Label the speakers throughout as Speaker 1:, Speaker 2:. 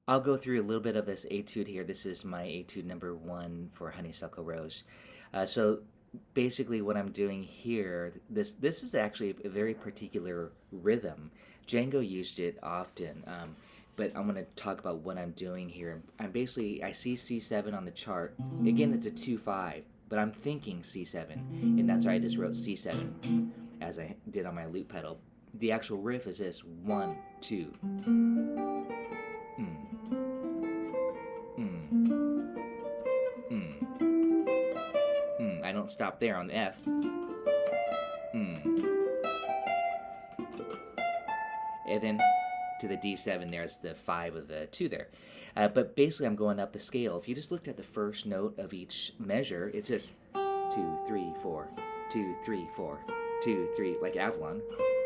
Speaker 1: I'll go through a little bit of this etude here. This is my etude number 1 for Honeysuckle Rose. So basically what I'm doing here, this is actually a very particular rhythm. Django used it often, but I'm going to talk about what I'm doing here. I see C7 on the chart. Again, it's a 2-5, but I'm thinking C7, and that's why I just wrote C7 as I did on my loop pedal. The actual riff is this: 1, 2. I don't stop there on the F. And then to the D7, there's the 5 of the 2 there. But basically, I'm going up the scale. If you just looked at the first note of each measure, it's just 2, 3, 4, 2, 3, 4, 2, 3, like Avalon.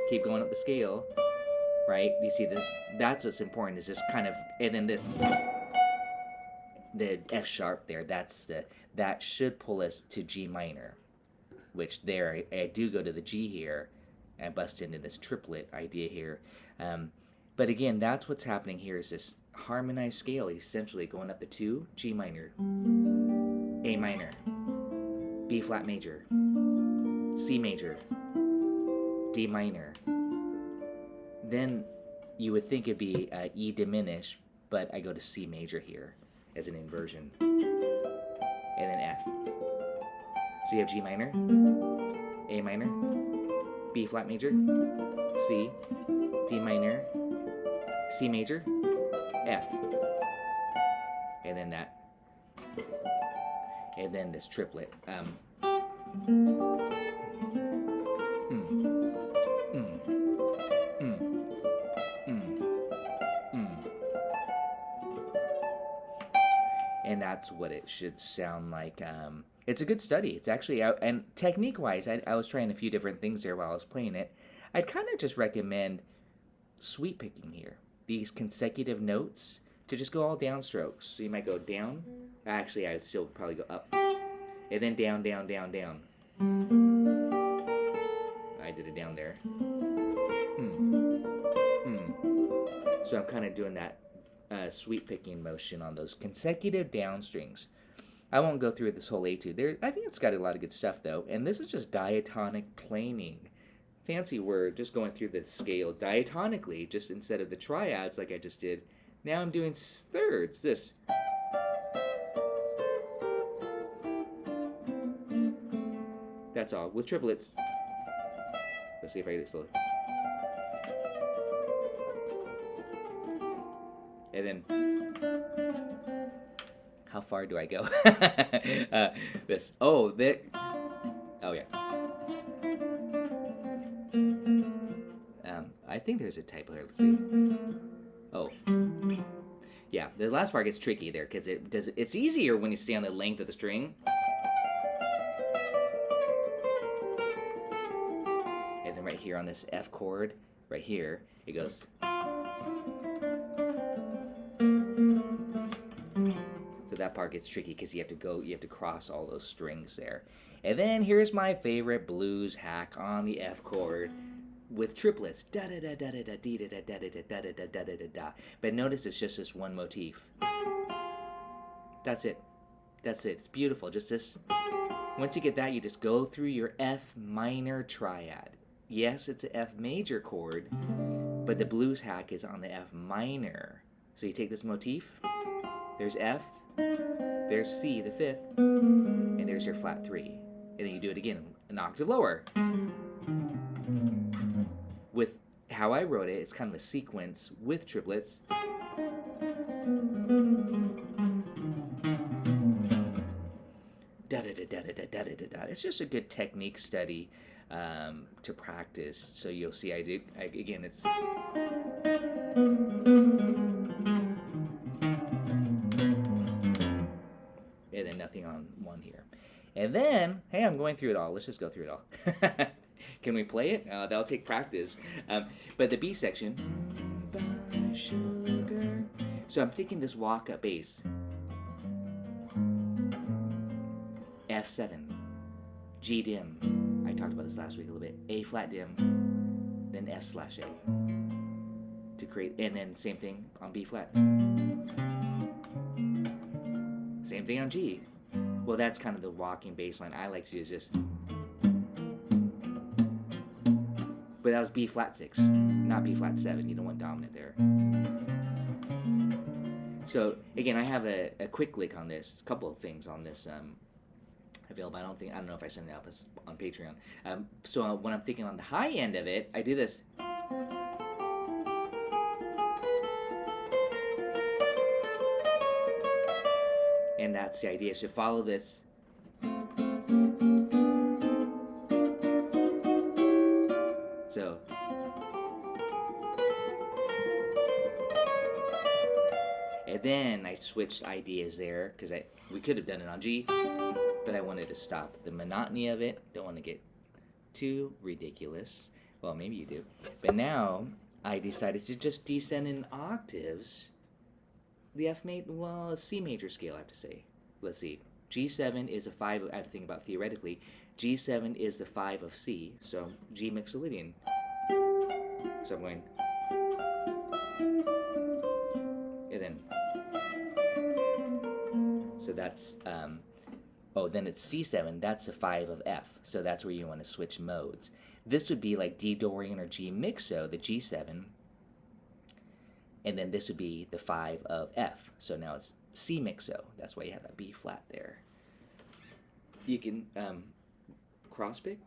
Speaker 1: Keep going up the scale, right? You see, that's what's important, is this kind of, and then this, the F sharp there, that should pull us to G minor, which there, I do go to the G here and bust into this triplet idea here. But again, that's what's happening here, is this harmonized scale, essentially going up the 2, G minor, A minor, B flat major, C major, D minor. Then you would think it'd be E diminished, but I go to C major here as an inversion, and then F. So you have G minor, A minor, B flat major, C, D minor, C major, F, and then that, and then this triplet. And that's what it should sound like. It's a good study. It's actually out, and technique-wise, I was trying a few different things there while I was playing it. I'd kind of just recommend sweep picking here. These consecutive notes to just go all downstrokes. So you might go down. Actually, I would still probably go up, and then down, down, down, down. I did it down there. So I'm kind of doing that sweep picking motion on those consecutive down strings. I won't go through this whole etude. I think it's got a lot of good stuff though, and this is just diatonic planing. Fancy word, just going through the scale diatonically, just instead of the triads like I just did. Now I'm doing thirds. This. That's all with triplets. Let's see if I get it slowly. And then, how far do I go? This. Oh, that. Oh yeah. I think there's a typo here. Let's see. Oh. Yeah, the last part gets tricky there because it's easier when you stay on the length of the string. And then right here on this F chord, right here, it goes. So that part gets tricky because you have to cross all those strings there. And then here's my favorite blues hack on the F chord with triplets. Da da da da da da da da da da da da da da da da. But notice it's just this one motif. That's it. That's it. It's beautiful. Just this. Once you get that, you just go through your F minor triad. Yes, it's an F major chord, but the blues hack is on the F minor. So you take this motif. There's F. There's C, the 5th, and there's your flat 3. And then you do it again, an octave lower. With how I wrote it, it's kind of a sequence with triplets. Da da da da da da da da da. It's just a good technique study to practice. So you'll see, again, it's. And then nothing on 1 here. And then, hey, I'm going through it all. Let's just go through it all. Can we play it? That'll take practice. But the B section. So I'm thinking this walk-up bass. F7. G dim. I talked about this last week a little bit. A flat dim. Then F/A. To create, and then same thing on B flat. same thing on G. Well, that's kind of the walking bass line I like to do, is just. But that was B flat 6, not B flat 7. You don't want dominant there. So again, I have a quick lick on this. A couple of things on this available. I don't know if I send it out on Patreon. So when I'm thinking on the high end of it, I do this. And that's the idea. So follow this. So. And then I switched ideas there, because we could have done it on G, but I wanted to stop the monotony of it. Don't want to get too ridiculous. Well, maybe you do. But now I decided to just descend in octaves. The C major scale, I have to say. Let's see. G7 is a 5, I have to think about theoretically. G7 is the 5 of C, so G mixolydian. So I'm going. And then. So that's, then it's C7, that's the 5 of F. So that's where you want to switch modes. This would be like D Dorian or G mixo, the G7. And then this would be the 5 of F. So now it's C mixo. That's why you have that B flat there. You can cross pick.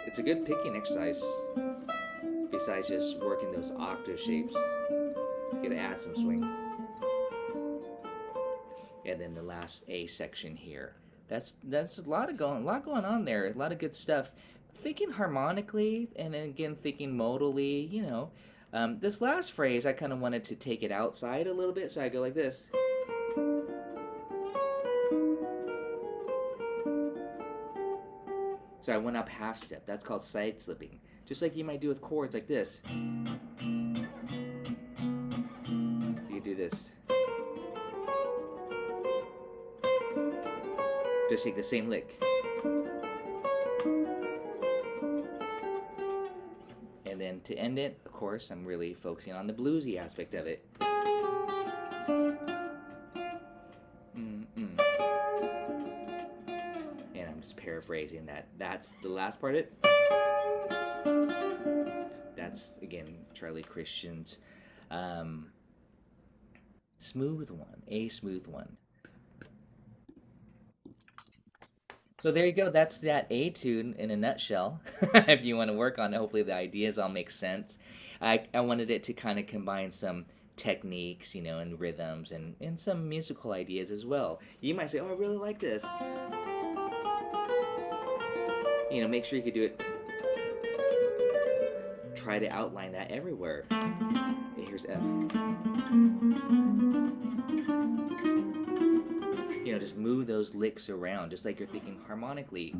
Speaker 1: It's a good picking exercise. Besides just working those octave shapes, you gotta add some swing. And then the last A section here. That's a lot going on there. A lot of good stuff. Thinking harmonically, and then again thinking modally. You know, this last phrase I kind of wanted to take it outside a little bit, so I go like this. So I went up half step. That's called side slipping. Just like you might do with chords like this. You do this. Just take the same lick. And then to end it, of course, I'm really focusing on the bluesy aspect of it. And I'm just paraphrasing that. That's the last part of it. That's, again, Charlie Christian's smooth one, A smooth one. So there you go. That's that Etude in a nutshell. If you want to work on it, hopefully the ideas all make sense. I wanted it to kind of combine some techniques, you know, and rhythms and some musical ideas as well. You might say, oh, I really like this. You know, make sure you could do it. Try to outline that everywhere. Okay, here's F. You know, just move those licks around, just like you're thinking harmonically.